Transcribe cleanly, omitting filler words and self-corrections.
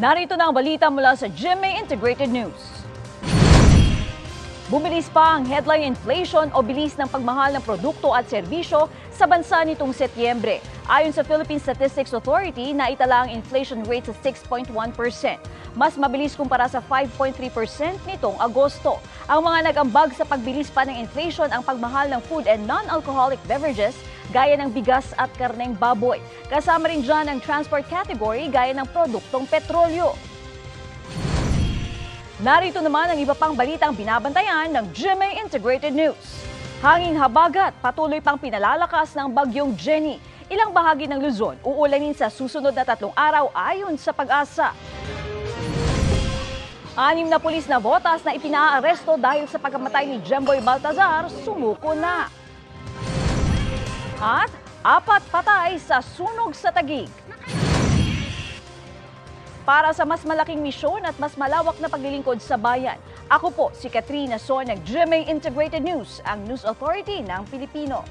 Narito na ang balita mula sa GMA Integrated News. Bumilis pa ang headline inflation o bilis ng pagmahal ng produkto at serbisyo sa bansa nitong Setyembre. Ayon sa Philippine Statistics Authority, naitala ang inflation rate sa 6.1%. Mas mabilis kumpara sa 5.3% nitong Agosto. Ang mga nag-ambag sa pagbilis pa ng inflation ang pagmahal ng food and non-alcoholic beverages gaya ng bigas at karneng baboy. Kasama rin dyan ang transport category gaya ng produktong petrolyo. Narito naman ang iba pang balitang binabantayan ng GMA Integrated News. Hanging habagat, patuloy pang pinalalakas ng bagyong Jenny. Ilang bahagi ng Luzon uulanin sa susunod na 3 araw ayon sa Pag-asa. 6 na pulis na botas na ipinaaresto dahil sa pagkamatay ni Jemboy Baltazar sumuko na. At 4 patay sa sunog sa Taguig. Para sa mas malaking misyon at mas malawak na paglilingkod sa bayan, ako po si Katrina So ng GMA Integrated News, ang News Authority ng Pilipino.